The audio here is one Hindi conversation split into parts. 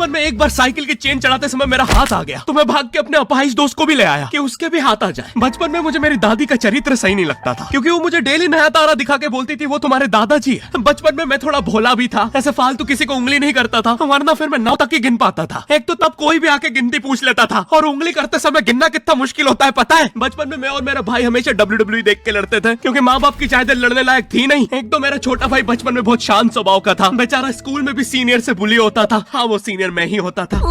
बचपन में एक बार साइकिल की चेन चढ़ाते समय मेरा हाथ आ गया, तो मैं भाग के अपने अपाहिज दोस्त को भी ले आया कि उसके भी हाथ आ जाए। बचपन में मुझे मेरी दादी का चरित्र सही नहीं लगता था, क्योंकि वो मुझे डेली नया तारा दिखा के बोलती थी वो तुम्हारे दादाजी है। बचपन में मैं थोड़ा भोला भी था, ऐसे फालतू किसी को उंगली नहीं करता था, वरना फिर मैं 9 तक ही गिन पाता था। एक तो तब कोई भी आके गिनती पूछ लेता था, और उंगली करते समय गिनना कितना मुश्किल होता है पता है। बचपन में मैं और मेरा भाई हमेशा WWE देख के लड़ते थे, क्योंकि माँ बाप की चाहते लड़ने लायक थी नहीं। एक तो मेरा छोटा भाई बचपन में बहुत शांत स्वभाव का था, बेचारा स्कूल में भी सीनियर से बुली होता था। हाँ, वो सीनियर मैं ही होता था।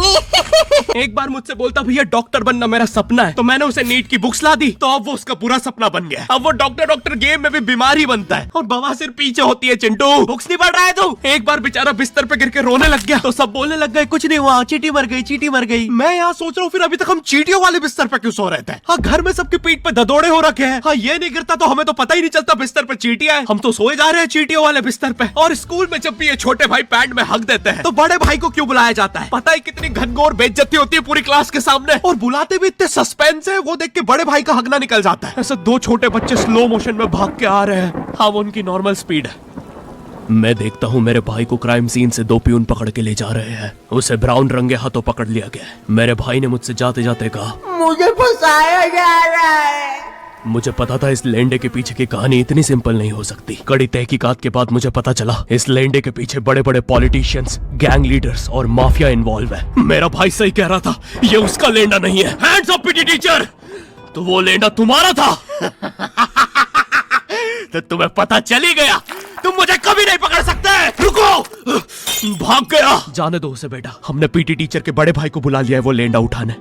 एक बार मुझसे बोलता भैया डॉक्टर बनना मेरा सपना है, तो मैंने उसे नीट की बुक्स ला दी, तो अब वो उसका पूरा सपना बन गया। अब वो डॉक्टर गेम में भी बीमार ही बनता है, और बवासीर पीछे होती है। चिंटू बुक्स नहीं पढ़ रहा है तू? एक बार बेचारा बिस्तर पे गिर के रोने लग गया, तो सब बोलने लग गए कुछ नहीं हुआ, चींटी मर गई, चींटी मर गई। मैं यहाँ सोच रहा हूँ फिर अभी तक हम चींटियों वाले बिस्तर पे क्यों सो रहे थे? हाँ, घर में सबकी पीठ पे ददोड़े हो रखे हैं। हाँ, ये नहीं गिरता तो हमें तो पता ही नहीं चलता बिस्तर पे चींटियां हैं। हम तो सोए जा रहे हैं चींटियों वाले बिस्तर पे। और स्कूल में जब भी ये छोटे भाई पैंट में हक देते हैं, तो बड़े भाई को क्यों बुलाया जाता है? पता है कितनी घनघोर बेइज्जती होती है पूरी क्लास के सामने, और बुलाते भी इतने सस्पेंस है, वो देख के बड़े भाई का हगना निकल जाता है। ऐसे 2 छोटे बच्चे स्लो मोशन में भाग के आ रहे हैं। हाँ, वो उनकी नॉर्मल स्पीड है। मैं देखता हूँ मेरे भाई को क्राइम सीन से 2 पियून पकड़ के ले जा रहे हैं। उसे ब्राउन रंगे हाथों पकड़ लिया गया। मेरे भाई ने मुझसे जाते जाते कहा, मुझे फंसाया जा रहा है। मुझे पता था इस लेंडे के पीछे की कहानी इतनी सिंपल नहीं हो सकती। कड़ी तहकीकात के बाद मुझे पता चला इस लेंडे के पीछे बड़े बड़े पॉलिटिशियंस, गैंग लीडर्स और माफिया इन्वॉल्व है। मेरा भाई सही कह रहा था, ये उसका लेंडा नहीं है। हैंड्स अप पीटी टीचर, तो वो लेंडा तुम्हारा था। तो तुम्हें पता चल ही गया, तुम मुझे कभी नहीं पकड़ सकते। रुको, भाग गया। जाने दो उसे बेटा, हमने पीटी टीचर के बड़े भाई को बुला लिया है वो लेंडा उठाने।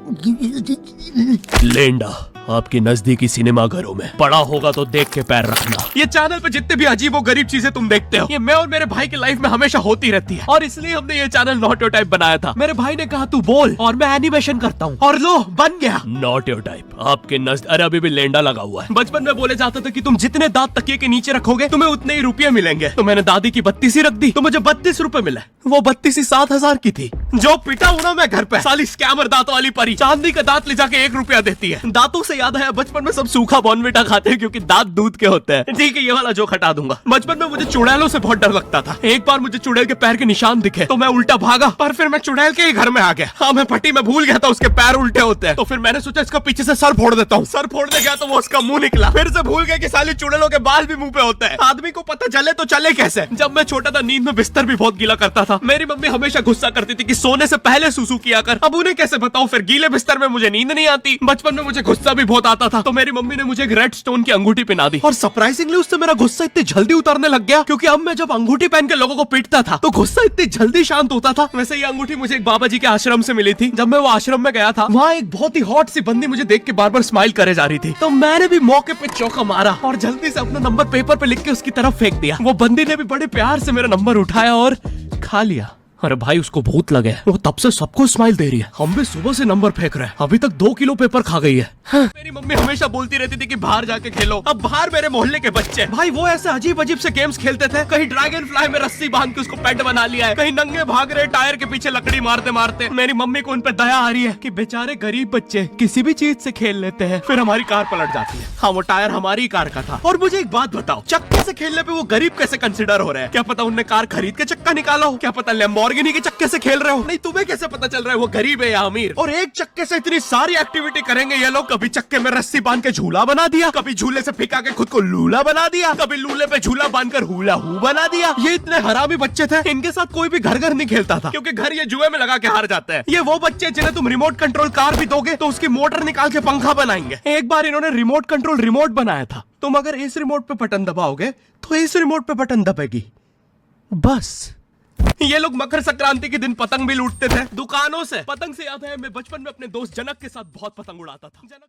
लेंडा आपकी नजदीकी सिनेमा घरों में पड़ा होगा तो देख के पैर रखना। ये चैनल पे जितने भी अजीब और गरीब चीजें तुम देखते हो, ये मैं और मेरे भाई की लाइफ में हमेशा होती रहती है, और इसलिए हमने ये चैनल नॉट योर टाइप बनाया था। मेरे भाई ने कहा तू बोल और मैं एनिमेशन करता हूँ, और लो बन गया नॉट योर टाइप। आपके नजदीक अरे अभी भी लेंडा लगा हुआ है। बचपन में बोले जाता था कि तुम जितने दांत तकिए के नीचे रखोगे तुम्हें उतने ही रुपये मिलेंगे। तो मैंने दादी की 32 रख दी, तो मुझे 32 रुपए मिले। वो 32 7,000 की थी। जो पिटा हूं ना मैं घर पे, साली स्कैमर दांत वाली परी चांदी का दांत ले जाके 1 रुपया देती है। दांतों से याद आया, बचपन में सब सूखा बॉर्नविटा खाते हैं क्योंकि दांत दूध के होते हैं। ठीक है, ये वाला जोक हटा दूंगा। बचपन में मुझे चुड़ैलों से बहुत डर लगता था। एक बार मुझे चुड़ैल के पैर के निशान दिखे तो मैं उल्टा भागा, पर फिर मैं चुड़ैल के ही घर में आ गया। हाँ, मैं पट्टी में भूल गया था उसके पैर उल्टे होते हैं, तो फिर मैंने सोचा इसका पीछे से सर फोड़ देता हूँ। सर फोड़ने गया तो वो उसका मुंह निकला। फिर से भूल गया कि साली चुड़ैलों के बाल भी मुंह पे होते हैं। आदमी को पता चले तो चले कैसे। जब मैं छोटा था नींद में बिस्तर भी बहुत गीला करता था। मेरी मम्मी हमेशा गुस्सा करती थी कि सोने से पहले सुसु किया कर। अब उन्हें कैसे बताऊं, फिर गीले बिस्तर में मुझे नींद नहीं आती। बचपन में मुझे गुस्सा भी बहुत आता था, तो मेरी मम्मी ने मुझे एक रेड स्टोन की अंगूठी पहना दी, और सरप्राइजिंगली उससे मेरा गुस्सा इतनी जल्दी उतरने लग गया, क्योंकि अब मैं जब अंगूठी पहन के लोगों को पीटता था तो गुस्सा इतनी जल्दी शांत होता था। वैसे ये अंगूठी मुझे एक बाबा जी के आश्रम से मिली थी। जब मैं वो आश्रम में गया था, वहाँ एक बहुत ही हॉट सी बंदी मुझे देख के बार बार स्माइल करे जा रही थी, तो मैंने भी मौके पे चौका मारा और जल्दी से अपना नंबर पेपर पे लिख के उसकी तरफ फेंक दिया। वो बंदी ने भी बड़े प्यार से मेरा नंबर उठाया और खा लिया। अरे भाई, उसको भूत लगे, वो तब से सबको स्माइल दे रही है। हम भी सुबह से नंबर फेंक रहे हैं, अभी तक 2 किलो पेपर खा गई है। हाँ। मेरी मम्मी हमेशा बोलती रहती थी कि बाहर जाके खेलो। अब बाहर मेरे मोहल्ले के बच्चे भाई वो ऐसे अजीब अजीब से गेम्स खेलते थे। कहीं ड्रैगन फ्लाई में रस्सी बांध के उसको पेट बना लिया है, कहीं नंगे भाग रहे टायर के पीछे लकड़ी मारते मारते। मेरी मम्मी को उन पे दया आ रही है कि बेचारे गरीब बच्चे किसी भी चीज से खेल लेते हैं, फिर हमारी कार पलट जाती है। हाँ, वो टायर हमारी कार का था। और मुझे एक बात बताओ, चक्के से खेलने पे वो गरीब कैसे कंसिडर हो रहे हैं? क्या पता उनने कार खरीद के चक्का निकाला हो, क्या पता लैम्बोर्गिनी के चक्के से खेल रहे हो। नहीं, तुम्हें कैसे पता चल रहा है वो गरीब है या अमीर? और एक चक्के से इतनी सारी एक्टिविटी करेंगे ये लोग। कभी चक्के में रस्सी बांध के झूला बना दिया, कभी झूले से फिका के खुद को लूला बना दिया, कभी लूले पे झूला बांधकर हुला हू बना दिया। ये इतने हरामी बच्चे थे, इनके साथ कोई भी घर नहीं खेलता था, क्योंकि घर ये जुए में लगा के हार जाते हैं। ये वो बच्चे जिन्हें तुम रिमोट कंट्रोल कार भी दोगे तो उसकी मोटर निकाल के पंखा बनाएंगे। एक बार इन्होंने रिमोट कंट्रोल रिमोट बनाया था। तुम अगर इस रिमोट पे बटन दबाओगे तो इस रिमोट पे बटन दबेगी, बस। ये लोग मकर संक्रांति के दिन पतंग भी लूटते थे दुकानों से। पतंग से याद है, मैं बचपन में अपने दोस्त जनक के साथ बहुत पतंग उड़ाता था। जनक